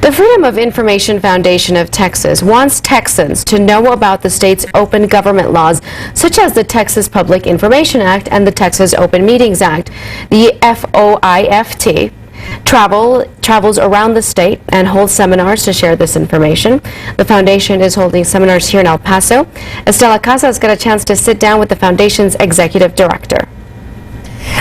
The Freedom of Information Foundation of Texas wants Texans to know about the state's open government laws, such as the Texas Public Information Act and the Texas Open Meetings Act. The FOIFT travels around the state and holds seminars to share this information. The foundation is holding seminars here in El Paso. Estela Casas got a chance to sit down with the foundation's executive director.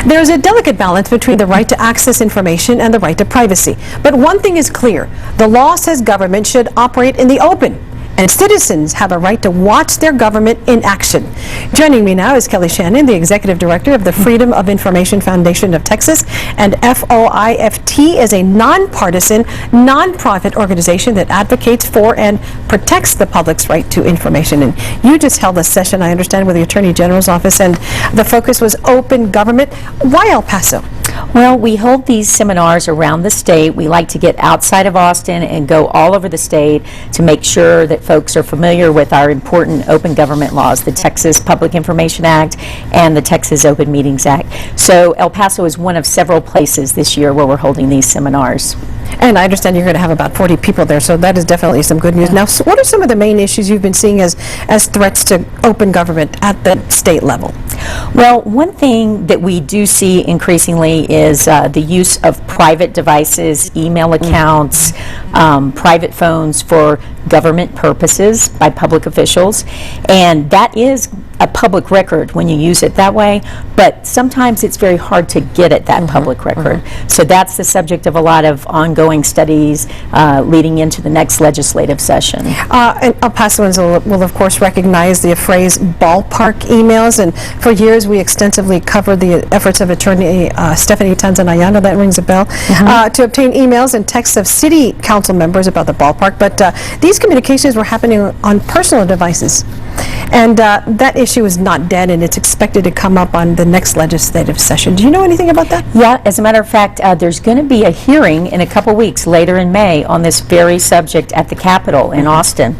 There's a delicate balance between the right to access information and the right to privacy. But one thing is clear. The law says government should operate in the open, and citizens have a right to watch their government in action. Joining me now is Kelly Shannon, the Executive Director of the Freedom of Information Foundation of Texas, and FOIFT is a nonpartisan, nonprofit organization that advocates for and protects the public's right to information. And you just held a session, I understand, with the Attorney General's office, and the focus was open government. Why El Paso? Well, we hold these seminars around the state. We like to get outside of Austin and go all over the state to make sure that folks are familiar with our important open government laws, the Texas Public Information Act and the Texas Open Meetings Act. So El Paso is one of several places this year where we're holding these seminars. And I understand you're going to have about 40 people there, so that is definitely some good news. Now, so what are some of the main issues you've been seeing as threats to open government at the state level? Well, one thing that we do see increasingly is the use of private devices, email accounts, private phones for government purposes by public officials, and that is a public record when you use it that way, but sometimes it's very hard to get at that public record. So that's the subject of a lot of ongoing studies leading into the next legislative session. And El Pasoans will of course recognize the phrase ballpark emails, and for years we extensively covered the efforts of attorney Stephanie Tanzanayana, that rings a bell, to obtain emails and texts of city council members about the ballpark, but these communications were happening on personal devices. And that issue is not dead, and it's expected to come up on the next legislative session. Do you know anything about that? Yeah, as a matter of fact, there's going to be a hearing in a couple weeks later in May on this very subject at the Capitol in Austin.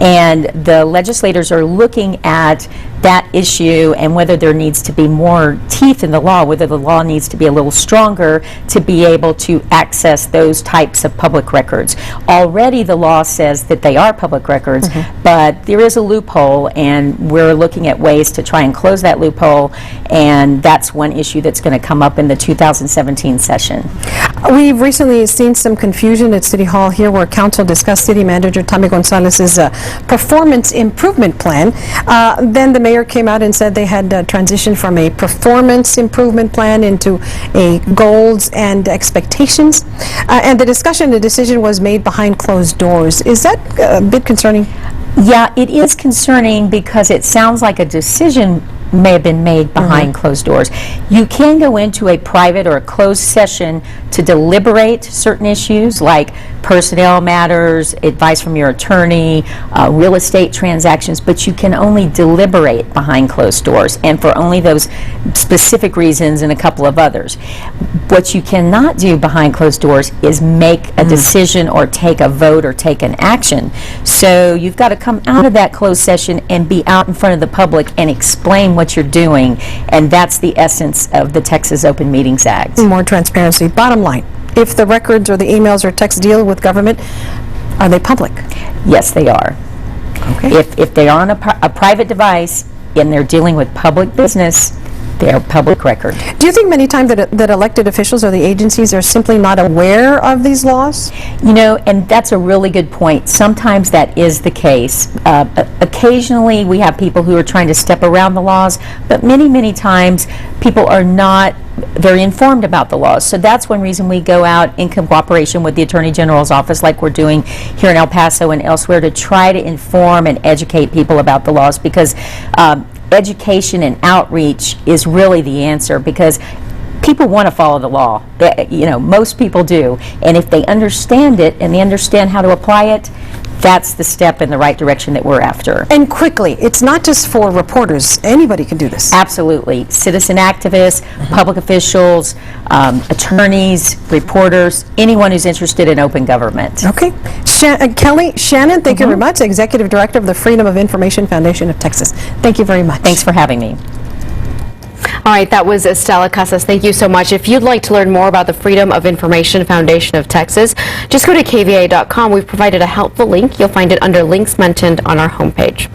And the legislators are looking at that issue and whether there needs to be more teeth in the law, whether the law needs to be a little stronger to be able to access those types of public records. Already the law says that they are public records, but there is a loophole, and we're looking at ways to try and close that loophole, and that's one issue that's going to come up in the 2017 session. We've recently seen some confusion at City Hall here where Council discussed City Manager Tommy Gonzalez's performance improvement plan. Then the mayor came out and said they had transitioned from a performance improvement plan into a goals and expectations. And the discussion, the decision was made behind closed doors. Is that a bit concerning? Yeah, it is concerning because it sounds like a decision may have been made behind closed doors. You can go into a private or a closed session to deliberate certain issues like personnel matters, advice from your attorney, real estate transactions, but you can only deliberate behind closed doors, and for only those specific reasons and a couple of others. What you cannot do behind closed doors is make a decision or take a vote or take an action. So you've got to come out of that closed session and be out in front of the public and explain what you're doing, and that's the essence of the Texas Open Meetings Act. More transparency. Bottom line, if the records or the emails or texts deal with government, are they public? Yes, they are. Okay. If they are on a private device and they're dealing with public business, they're public record. Do you think many times that elected officials or the agencies are simply not aware of these laws? You know, and that's a really good point. Sometimes that is the case. Occasionally we have people who are trying to step around the laws, but many times people are not very informed about the laws. So that's one reason we go out in cooperation with the Attorney General's office, like we're doing here in El Paso and elsewhere, to try to inform and educate people about the laws, because education and outreach is really the answer, because people want to follow the law. You know, most people do. And if they understand it and they understand how to apply it, that's the step in the right direction that we're after. And quickly, it's not just for reporters. Anybody can do this. Absolutely. Citizen activists, public officials, attorneys, reporters, anyone who's interested in open government. Okay. Kelly Shannon, thank you very much, Executive Director of the Freedom of Information Foundation of Texas. Thank you very much. Thanks for having me. All right, that was Estella Casas. Thank you so much. If you'd like to learn more about the Freedom of Information Foundation of Texas, just go to KVIA.com. We've provided a helpful link. You'll find it under links mentioned on our homepage.